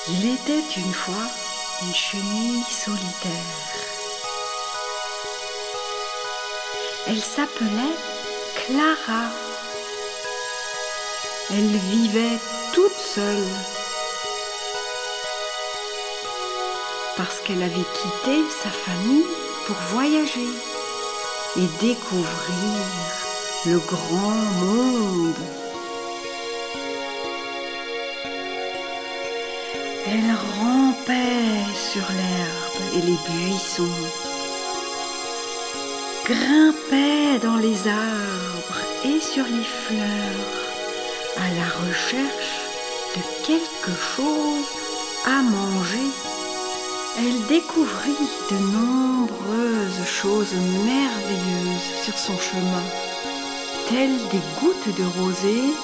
Il était une fois une chenille solitaire. Elle s'appelait Clara. Elle vivait toute seule parce qu'elle avait quitté sa famille pour voyager et découvrir le grand monde. Elle rampait sur l'herbe et les buissons, grimpait dans les arbres et sur les fleurs à la recherche de quelque chose à manger. Elle découvrit de nombreuses choses merveilleuses sur son chemin, telles des gouttes de rosée,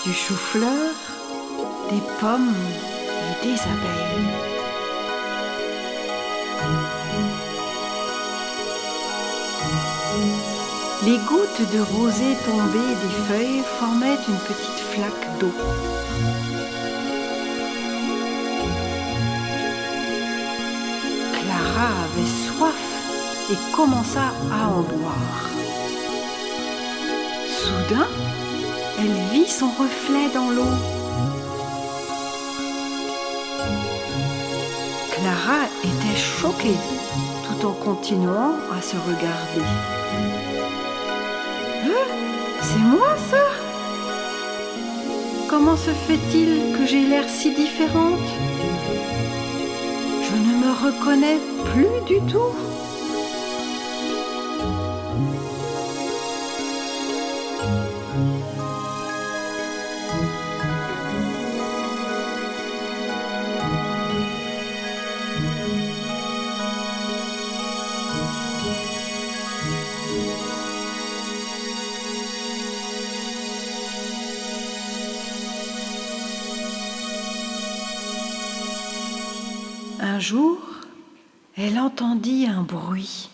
du chou-fleur, des pommes et des abeilles. Les gouttes de rosée tombées des feuilles formaient une petite flaque d'eau. Clara avait soif et commença à en boire. Soudain, elle vit son reflet dans l'eau. Clara était choquée tout en continuant à se regarder. C'est moi ça? Comment se fait-il que j'ai l'air si différente? Je ne me reconnais plus du tout. Un jour, elle entendit un bruit.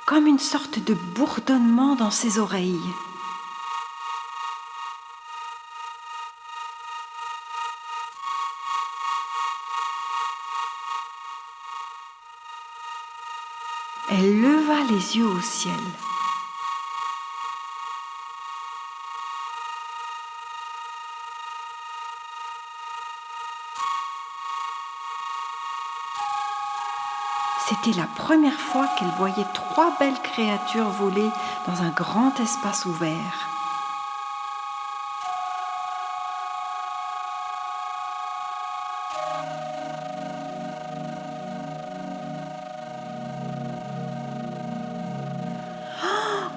Comme une sorte de bourdonnement dans ses oreilles. Elle leva les yeux au ciel. C'était la première fois qu'elle voyait 3 belles créatures voler dans un grand espace ouvert. Oh,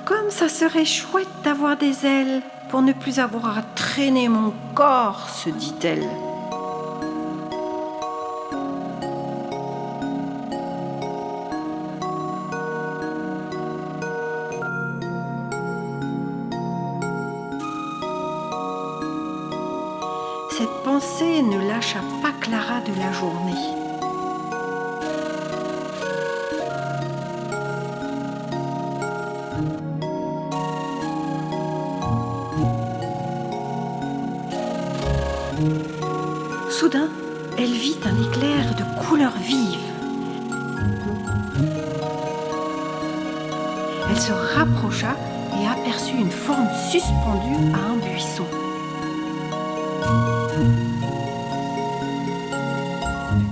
comme ça serait chouette d'avoir des ailes pour ne plus avoir à traîner mon corps, se dit-elle. Cette pensée ne lâcha pas Clara de la journée. Soudain, elle vit un éclair de couleur vive. Elle se rapprocha et aperçut une forme suspendue à un buisson.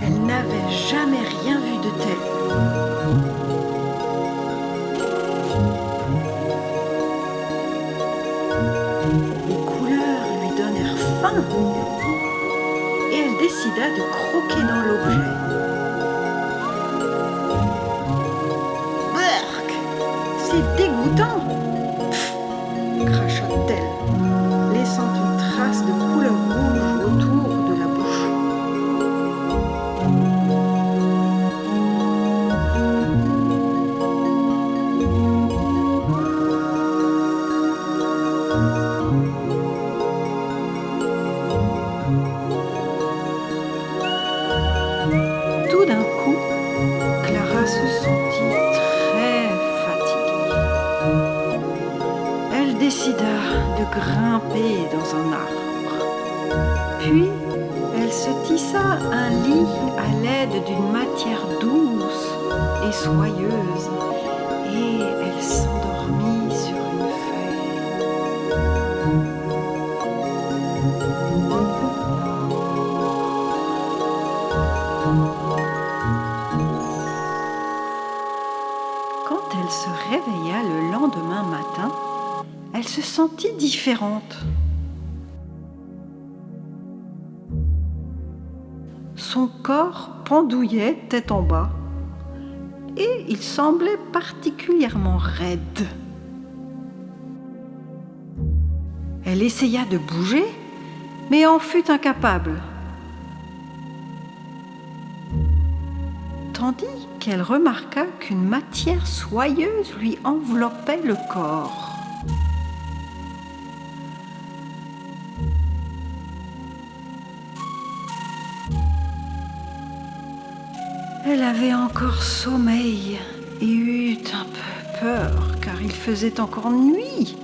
Elle n'avait jamais rien vu de tel. Les couleurs lui donnèrent faim et elle décida de croquer dans l'objet. Berk, c'est dégoûtant! Pff, cracha-t-elle, laissant une trace de couleur rouge autour de la bouche. Tout d'un coup, Clara se sentit très fatiguée. grimper dans un arbre. Puis, elle se tissa un lit à l'aide d'une matière douce et soyeuse, et elle s'endormit sur une feuille. Quand elle se réveilla le lendemain matin, elle se sentit différente. Son corps pendouillait tête en bas et il semblait particulièrement raide. Elle essaya de bouger, mais en fut incapable. Tandis qu'elle remarqua qu'une matière soyeuse lui enveloppait le corps. Elle avait encore sommeil et eut un peu peur car il faisait encore nuit.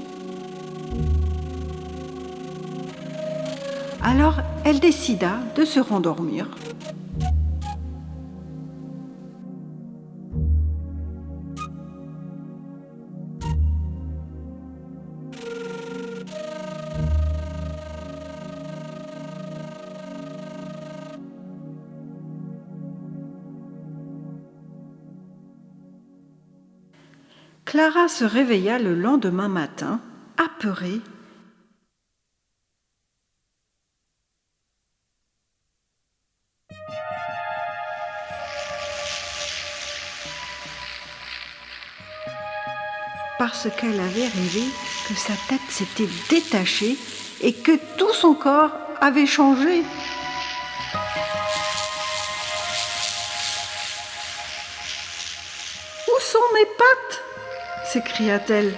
Alors elle décida de se rendormir. Clara se réveilla le lendemain matin, apeurée. Parce qu'elle avait rêvé que sa tête s'était détachée et que tout son corps avait changé. Où sont mes pattes ? S'écria-t-elle.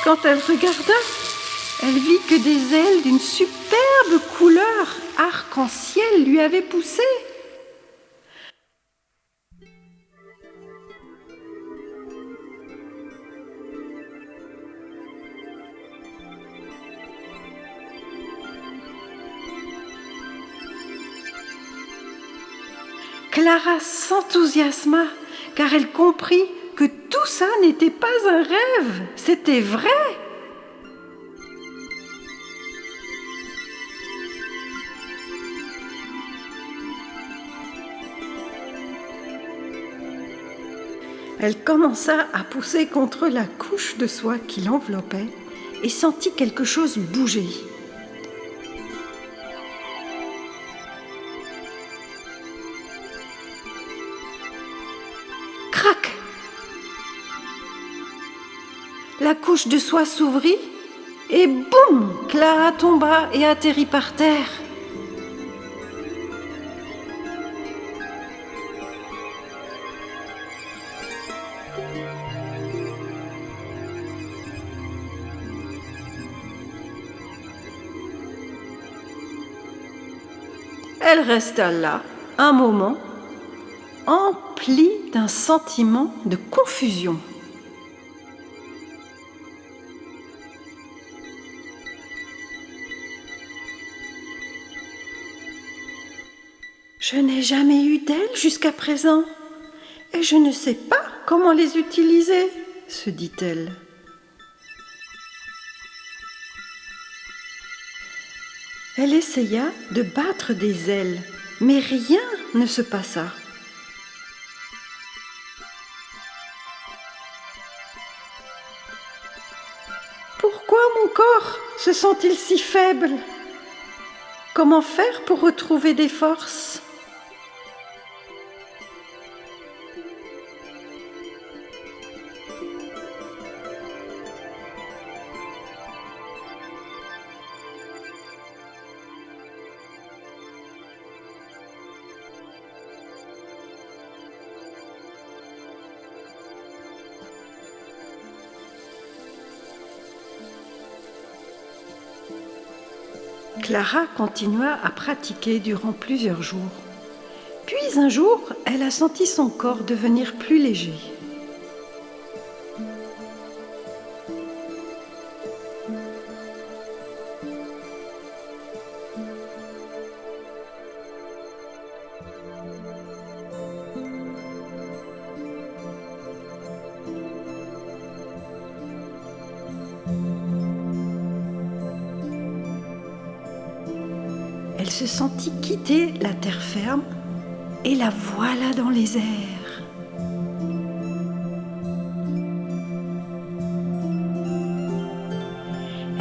Quand elle regarda, elle vit que des ailes d'une superbe couleur arc-en-ciel lui avaient poussé. Clara s'enthousiasma car elle comprit que tout ça n'était pas un rêve, c'était vrai. Elle commença à pousser contre la couche de soie qui l'enveloppait et sentit quelque chose bouger. Crac! La couche de soie s'ouvrit et boum! Clara tomba et atterrit par terre. Elle resta là un moment, emplie d'un sentiment de confusion. Je n'ai jamais eu d'ailes jusqu'à présent et je ne sais pas comment les utiliser, se dit-elle. Elle essaya de battre des ailes, mais rien ne se passa. Pourquoi mon corps se sent-il si faible ? Comment faire pour retrouver des forces ? Clara continua à pratiquer durant plusieurs jours. Puis un jour, elle a senti son corps devenir plus léger. Elle se sentit quitter la terre ferme et la voilà dans les airs.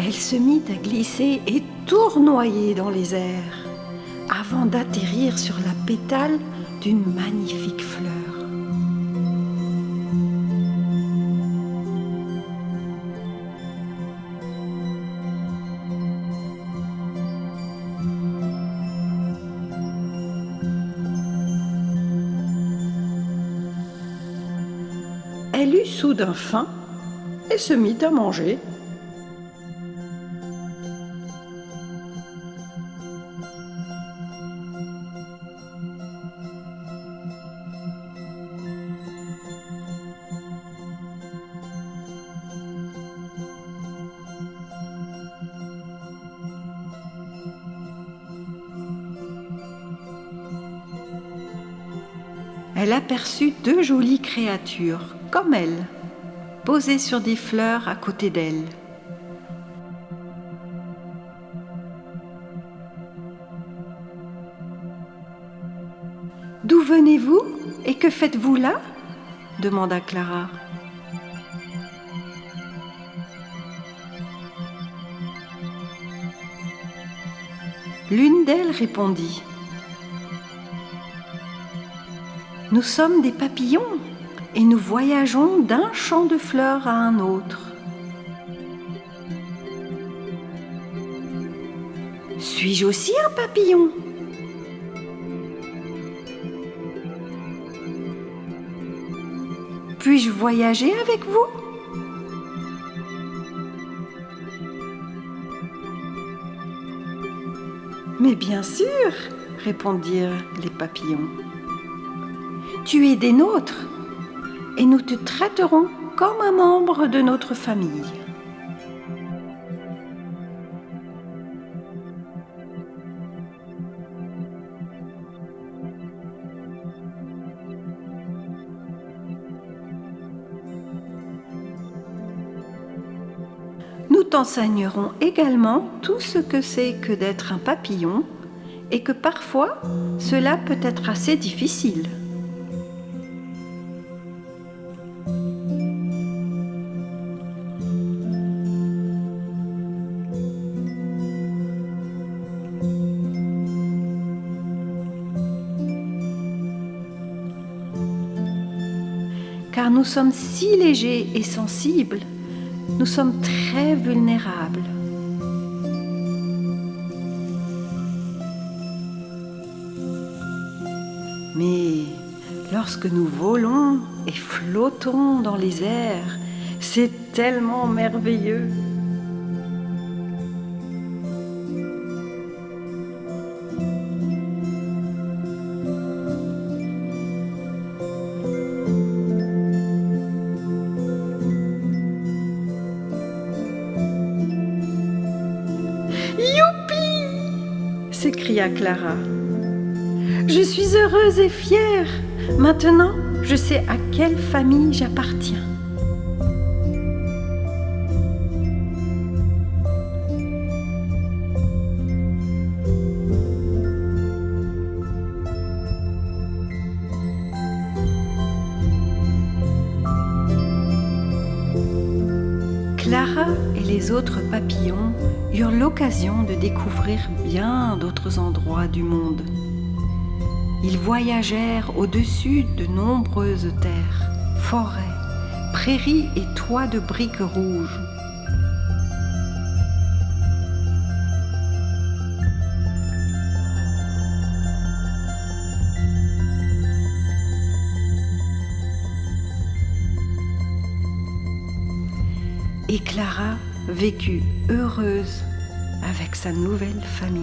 Elle se mit à glisser et tournoyer dans les airs avant d'atterrir sur la pétale d'une magnifique fleur. Elle eut soudain faim et se mit à manger. Elle aperçut deux jolies créatures, comme elle, posées sur des fleurs à côté d'elle. « D'où venez-vous et que faites-vous là ?» demanda Clara. L'une d'elles répondit: « Nous sommes des papillons et nous voyageons d'un champ de fleurs à un autre. »« Suis-je aussi un papillon ? » « Puis-je voyager avec vous ? » « Mais bien sûr, » répondirent les papillons. « Tu es des nôtres et nous te traiterons comme un membre de notre famille. » Nous t'enseignerons également tout ce que c'est que d'être un papillon et que parfois cela peut être assez difficile. Car nous sommes si légers et sensibles, nous sommes très vulnérables. Mais lorsque nous volons et flottons dans les airs, c'est tellement merveilleux. Youpi! S'écria Clara. Je suis heureuse et fière. Maintenant, je sais à quelle famille j'appartiens. Clara et les autres papillons eurent l'occasion de découvrir bien d'autres endroits du monde. Ils voyagèrent au-dessus de nombreuses terres, forêts, prairies et toits de briques rouges. Et Clara vécut heureuse avec sa nouvelle famille.